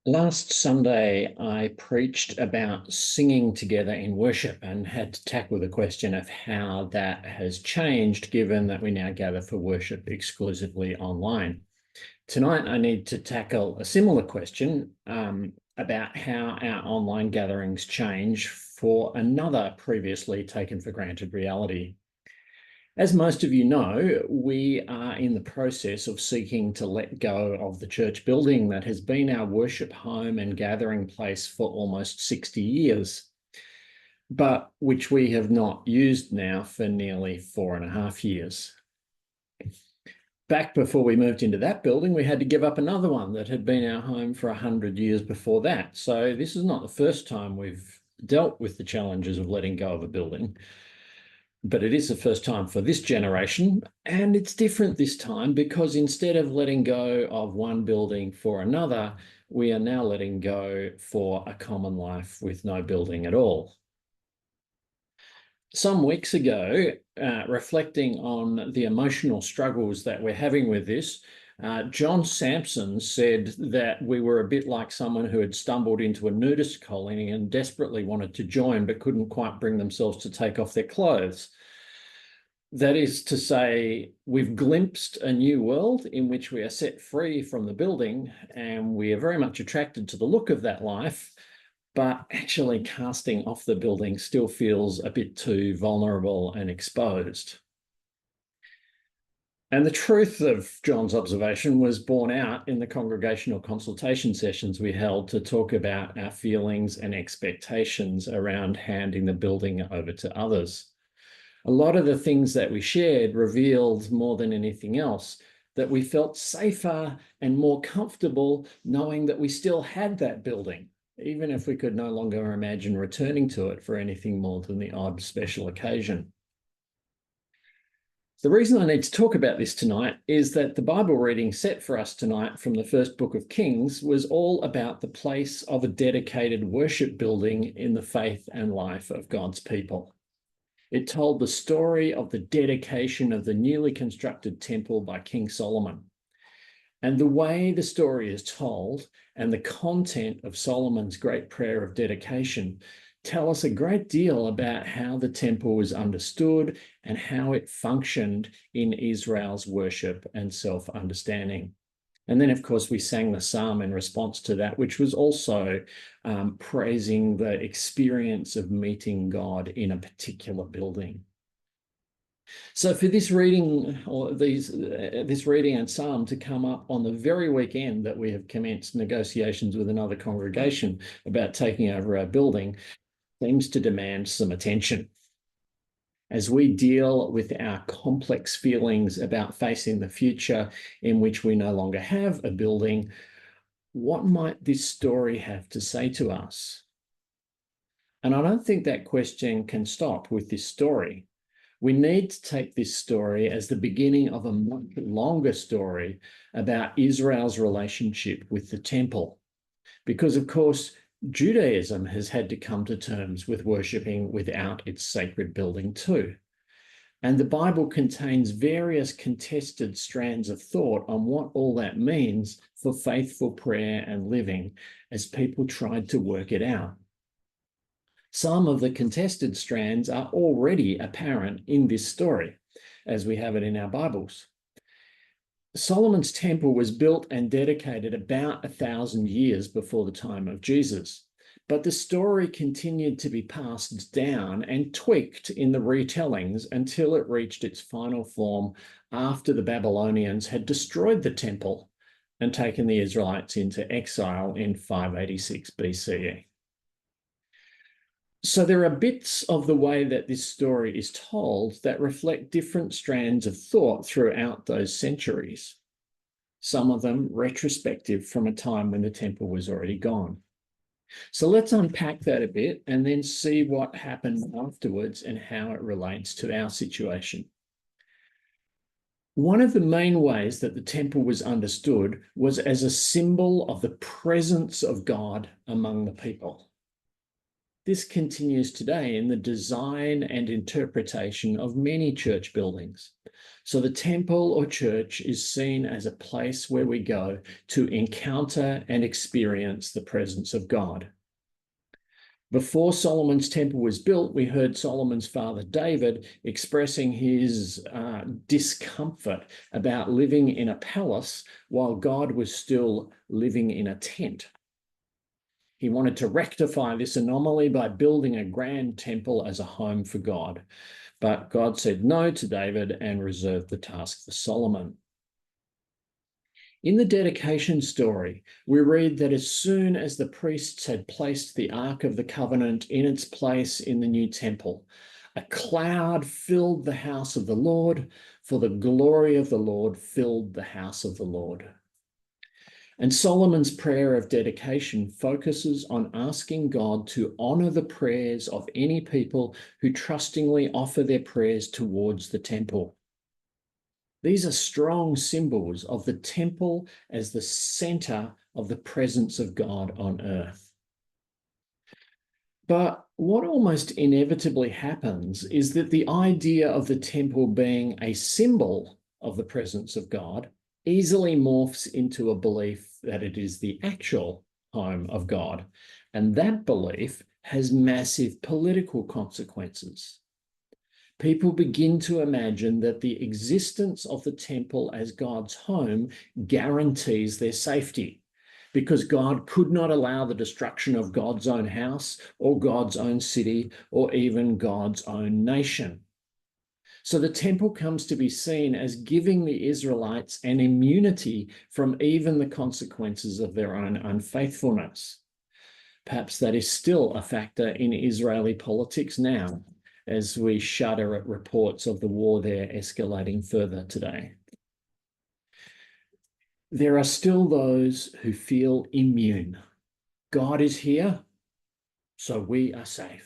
Last Sunday, I preached about singing together in worship and had to tackle the question of how that has changed, given that we now gather for worship exclusively online. Tonight, I need to tackle a similar question about how our online gatherings change for another previously taken for granted reality. As most of you know, we are in the process of seeking to let go of the church building that has been our worship home and gathering place for almost 60 years, but which we have not used now for nearly 4.5 years. Back before we moved into that building, we had to give up another one that had been our home for 100 years before that. So this is not the first time we've dealt with the challenges of letting go of a building. But it is the first time for this generation, and it's different this time because instead of letting go of one building for another, we are now letting go for a common life with no building at all. Some weeks ago, reflecting on the emotional struggles that we're having with this, John Sampson said that we were a bit like someone who had stumbled into a nudist colony and desperately wanted to join but couldn't quite bring themselves to take off their clothes. That is to say, we've glimpsed a new world in which we are set free from the building, and we are very much attracted to the look of that life, but actually casting off the building still feels a bit too vulnerable and exposed. And the truth of John's observation was borne out in the congregational consultation sessions we held to talk about our feelings and expectations around handing the building over to others. A lot of the things that we shared revealed more than anything else that we felt safer and more comfortable knowing that we still had that building, even if we could no longer imagine returning to it for anything more than the odd special occasion. The reason I need to talk about this tonight is that the Bible reading set for us tonight from the first book of Kings was all about the place of a dedicated worship building in the faith and life of God's people. It told the story of the dedication of the newly constructed temple by King Solomon. And the way the story is told and the content of Solomon's great prayer of dedication tell us a great deal about how the temple was understood and how it functioned in Israel's worship and self-understanding. And then, of course, we sang the psalm in response to that, which was also praising the experience of meeting God in a particular building. So for this reading, or this reading and psalm to come up on the very weekend that we have commenced negotiations with another congregation about taking over our building, seems to demand some attention. As we deal with our complex feelings about facing the future in which we no longer have a building, what might this story have to say to us? And I don't think that question can stop with this story. We need to take this story as the beginning of a much longer story about Israel's relationship with the temple. Because, of course, Judaism has had to come to terms with worshipping without its sacred building too. And the Bible contains various contested strands of thought on what all that means for faithful prayer and living as people tried to work it out. Some of the contested strands are already apparent in this story, as we have it in our Bibles. Solomon's temple was built and dedicated about 1,000 years before the time of Jesus, but the story continued to be passed down and tweaked in the retellings until it reached its final form after the Babylonians had destroyed the temple and taken the Israelites into exile in 586 BCE. So there are bits of the way that this story is told that reflect different strands of thought throughout those centuries, some of them retrospective from a time when the temple was already gone. So let's unpack that a bit and then see what happened afterwards and how it relates to our situation. One of the main ways that the temple was understood was as a symbol of the presence of God among the people. This continues today in the design and interpretation of many church buildings. So the temple or church is seen as a place where we go to encounter and experience the presence of God. Before Solomon's temple was built, we heard Solomon's father David expressing his discomfort about living in a palace while God was still living in a tent. He wanted to rectify this anomaly by building a grand temple as a home for God. But God said no to David and reserved the task for Solomon. In the dedication story, we read that as soon as the priests had placed the Ark of the Covenant in its place in the new temple, a cloud filled the house of the Lord, for the glory of the Lord filled the house of the Lord. And Solomon's prayer of dedication focuses on asking God to honor the prayers of any people who trustingly offer their prayers towards the temple. These are strong symbols of the temple as the center of the presence of God on earth. But what almost inevitably happens is that the idea of the temple being a symbol of the presence of God easily morphs into a belief that it is the actual home of God. And that belief has massive political consequences. People begin to imagine that the existence of the temple as God's home guarantees their safety, because God could not allow the destruction of God's own house or God's own city or even God's own nation. So the temple comes to be seen as giving the Israelites an immunity from even the consequences of their own unfaithfulness. Perhaps that is still a factor in Israeli politics now, as we shudder at reports of the war there escalating further today. There are still those who feel immune. God is here, so we are safe.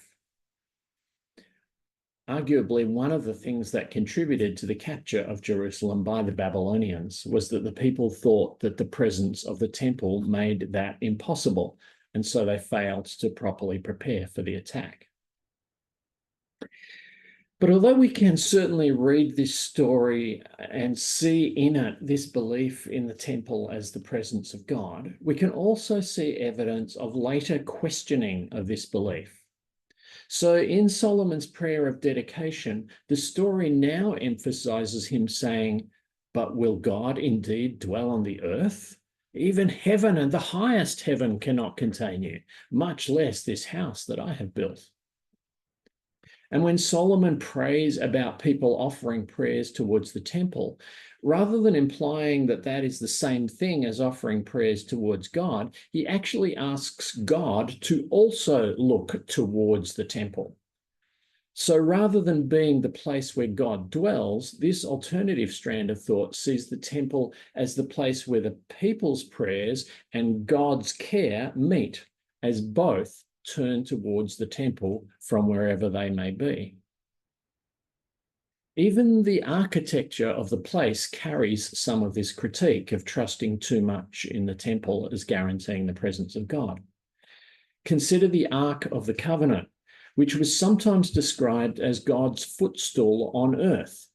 Arguably, one of the things that contributed to the capture of Jerusalem by the Babylonians was that the people thought that the presence of the temple made that impossible, and so they failed to properly prepare for the attack. But although we can certainly read this story and see in it this belief in the temple as the presence of God, we can also see evidence of later questioning of this belief. So in Solomon's prayer of dedication, the story now emphasizes him saying, "But will God indeed dwell on the earth? Even heaven and the highest heaven cannot contain you, much less this house that I have built." And when Solomon prays about people offering prayers towards the temple, rather than implying that that is the same thing as offering prayers towards God, he actually asks God to also look towards the temple. So rather than being the place where God dwells, this alternative strand of thought sees the temple as the place where the people's prayers and God's care meet, as both turn towards the temple from wherever they may be. Even the architecture of the place carries some of this critique of trusting too much in the temple as guaranteeing the presence of God. Consider the Ark of the Covenant, which was sometimes described as God's footstool on earth.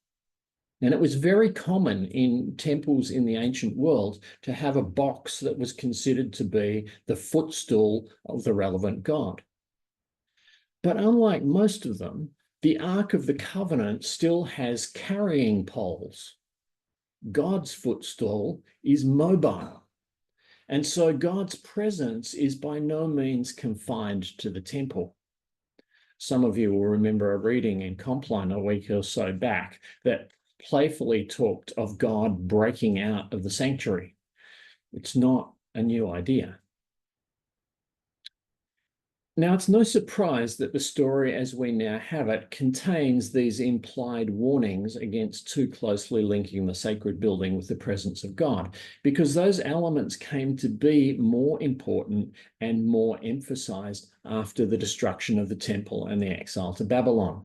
And it was very common in temples in the ancient world to have a box that was considered to be the footstool of the relevant god. But unlike most of them, the Ark of the Covenant still has carrying poles. God's footstool is mobile. And so God's presence is by no means confined to the temple. Some of you will remember a reading in Compline a week or so back that playfully talked of God breaking out of the sanctuary. It's not a new idea. Now, it's no surprise that the story as we now have it contains these implied warnings against too closely linking the sacred building with the presence of God, because those elements came to be more important and more emphasized after the destruction of the temple and the exile to Babylon.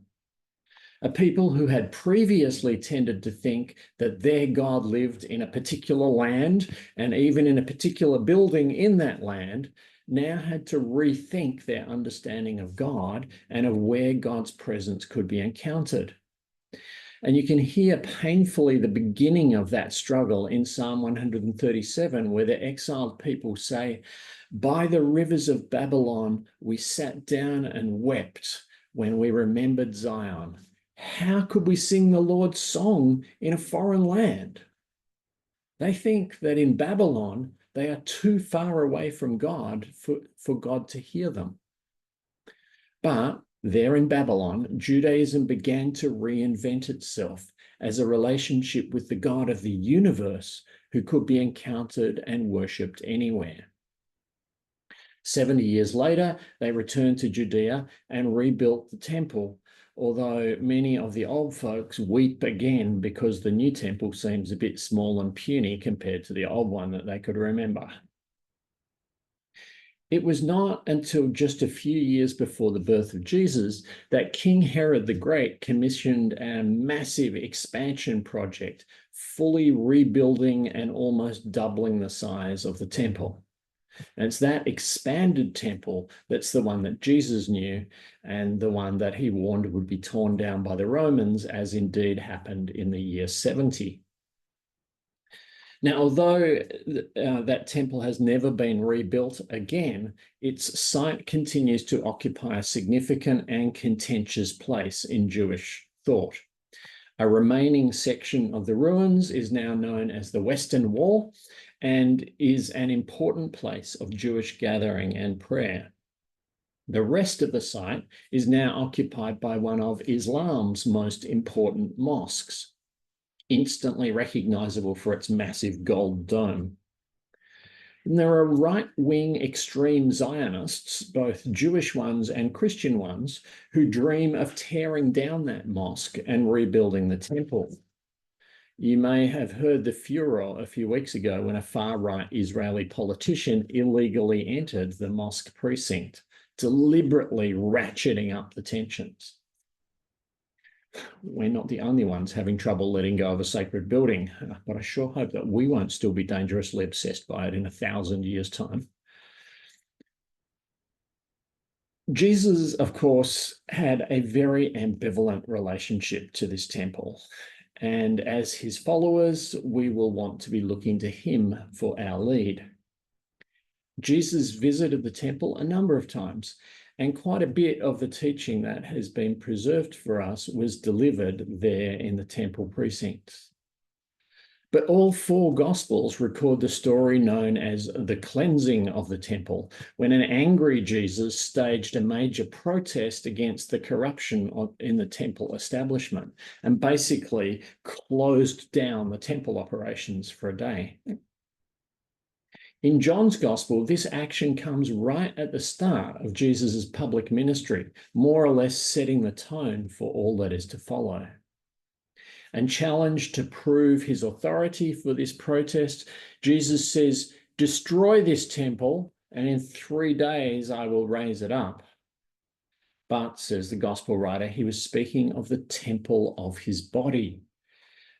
A people who had previously tended to think that their God lived in a particular land and even in a particular building in that land now had to rethink their understanding of God and of where God's presence could be encountered. And you can hear painfully the beginning of that struggle in Psalm 137, where the exiled people say, "By the rivers of Babylon, we sat down and wept when we remembered Zion. How could we sing the Lord's song in a foreign land?" They think that in Babylon, they are too far away from God for God to hear them. But there in Babylon, Judaism began to reinvent itself as a relationship with the God of the universe who could be encountered and worshipped anywhere. 70 years later, they returned to Judea and rebuilt the temple, although many of the old folks weep again because the new temple seems a bit small and puny compared to the old one that they could remember. It was not until just a few years before the birth of Jesus that King Herod the Great commissioned a massive expansion project, fully rebuilding and almost doubling the size of the temple. And it's that expanded temple that's the one that Jesus knew and the one that he warned would be torn down by the Romans, as indeed happened in the year 70. Now, although that temple has never been rebuilt again, its site continues to occupy a significant and contentious place in Jewish thought. A remaining section of the ruins is now known as the Western Wall and is an important place of Jewish gathering and prayer. The rest of the site is now occupied by one of Islam's most important mosques, instantly recognizable for its massive gold dome. And there are right-wing extreme Zionists, both Jewish ones and Christian ones, who dream of tearing down that mosque and rebuilding the temple. You may have heard the furor a few weeks ago when a far-right Israeli politician illegally entered the mosque precinct, deliberately ratcheting up the tensions. We're not the only ones having trouble letting go of a sacred building, but I sure hope that we won't still be dangerously obsessed by it in 1,000 years' time. Jesus, of course, had a very ambivalent relationship to this temple. And as his followers, we will want to be looking to him for our lead. Jesus visited the temple a number of times, and quite a bit of the teaching that has been preserved for us was delivered there in the temple precincts. But all four Gospels record the story known as the cleansing of the temple, when an angry Jesus staged a major protest against the corruption in the temple establishment and basically closed down the temple operations for a day. In John's Gospel, this action comes right at the start of Jesus' public ministry, more or less setting the tone for all that is to follow. And challenged to prove his authority for this protest, Jesus says, "Destroy this temple, and in 3 days I will raise it up." But, says the Gospel writer, he was speaking of the temple of his body.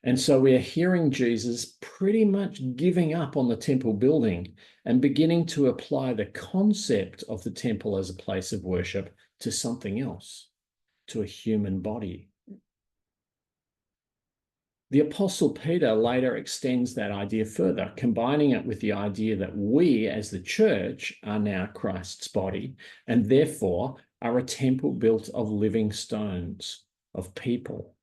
And so we are hearing Jesus pretty much giving up on the temple building and beginning to apply the concept of the temple as a place of worship to something else, to a human body. The Apostle Peter later extends that idea further, combining it with the idea that we as the church are now Christ's body and therefore are a temple built of living stones, of people.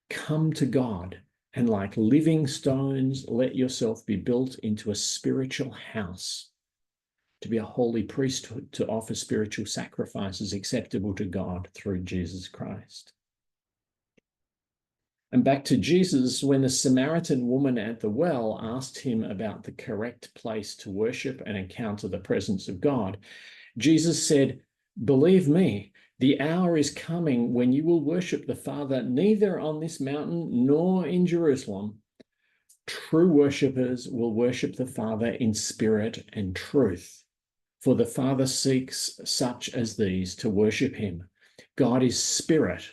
Come to God, and like living stones, let yourself be built into a spiritual house, to be a holy priesthood, to offer spiritual sacrifices acceptable to God through Jesus Christ. And back to Jesus, when the Samaritan woman at the well asked him about the correct place to worship and encounter the presence of God, Jesus said, "Believe me, the hour is coming when you will worship the Father neither on this mountain nor in Jerusalem. True worshippers will worship the Father in spirit and truth, for the Father seeks such as these to worship him. God is spirit,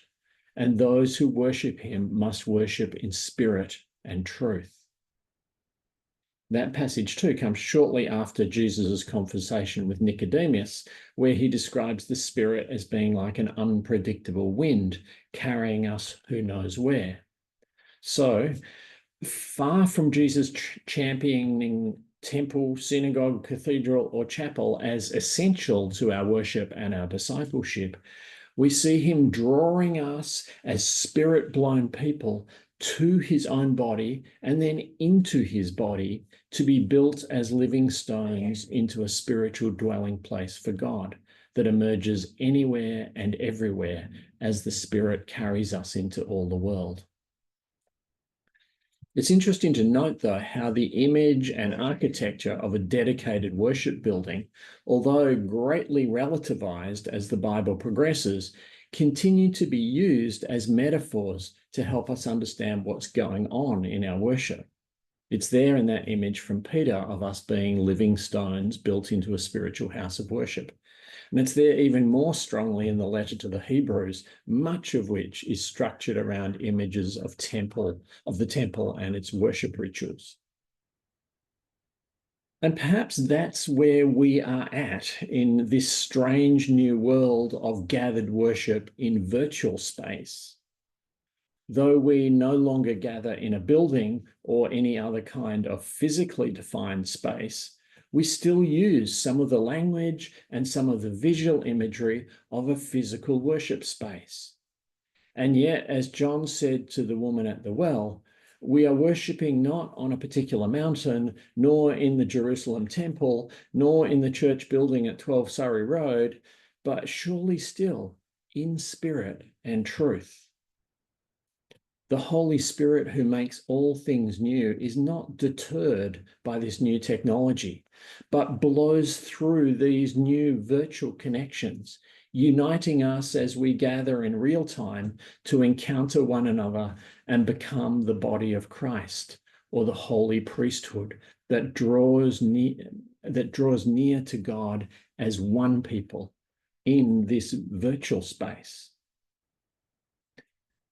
and those who worship him must worship in spirit and truth. That passage too comes shortly after Jesus' conversation with Nicodemus, where he describes the Spirit as being like an unpredictable wind carrying us who knows where. So, far from Jesus championing temple, synagogue, cathedral, or chapel as essential to our worship and our discipleship, we see him drawing us as spirit-blown people to his own body and then into his body to be built as living stones into a spiritual dwelling place for God that emerges anywhere and everywhere as the Spirit carries us into all the world. It's interesting to note, though, how the image and architecture of a dedicated worship building, although greatly relativized as the Bible progresses, continue to be used as metaphors to help us understand what's going on in our worship. It's there in that image from Peter of us being living stones built into a spiritual house of worship. And it's there even more strongly in the letter to the Hebrews, much of which is structured around images of the temple and its worship rituals. And perhaps that's where we are at in this strange new world of gathered worship in virtual space. Though we no longer gather in a building or any other kind of physically defined space, we still use some of the language and some of the visual imagery of a physical worship space. And yet, as John said to the woman at the well, we are worshipping not on a particular mountain, nor in the Jerusalem temple, nor in the church building at 12 Surrey Road, but surely still in spirit and truth. The Holy Spirit, who makes all things new, is not deterred by this new technology, but blows through these new virtual connections, uniting us as we gather in real time to encounter one another and become the body of Christ, or the holy priesthood that draws near to God as one people in this virtual space.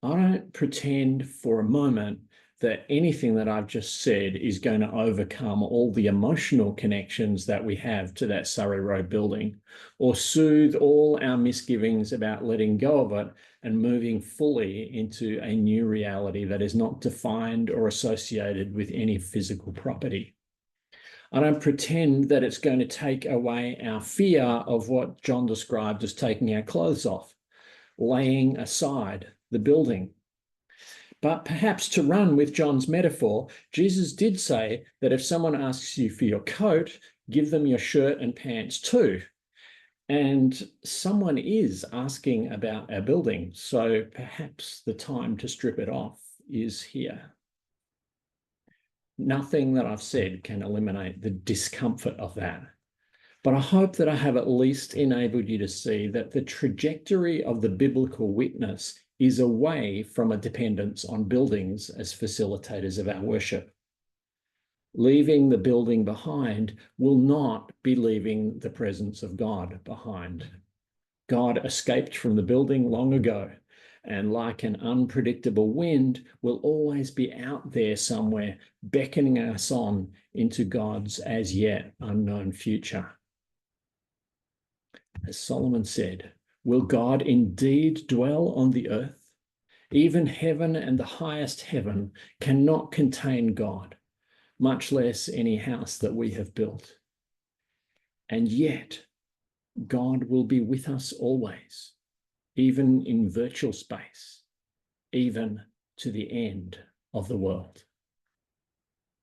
I don't pretend for a moment that anything that I've just said is going to overcome all the emotional connections that we have to that Surrey Road building, or soothe all our misgivings about letting go of it and moving fully into a new reality that is not defined or associated with any physical property. I don't pretend that it's going to take away our fear of what John described as taking our clothes off, laying aside the building. But perhaps to run with John's metaphor, Jesus did say that if someone asks you for your coat, give them your shirt and pants too. And someone is asking about our building, so perhaps the time to strip it off is here. Nothing that I've said can eliminate the discomfort of that. But I hope that I have at least enabled you to see that the trajectory of the biblical witness is away from a dependence on buildings as facilitators of our worship. Leaving the building behind will not be leaving the presence of God behind. God escaped from the building long ago, and like an unpredictable wind, will always be out there somewhere, beckoning us on into God's as yet unknown future. As Solomon said, will God indeed dwell on the earth? Even heaven and the highest heaven cannot contain God, much less any house that we have built. And yet, God will be with us always, even in virtual space, even to the end of the world.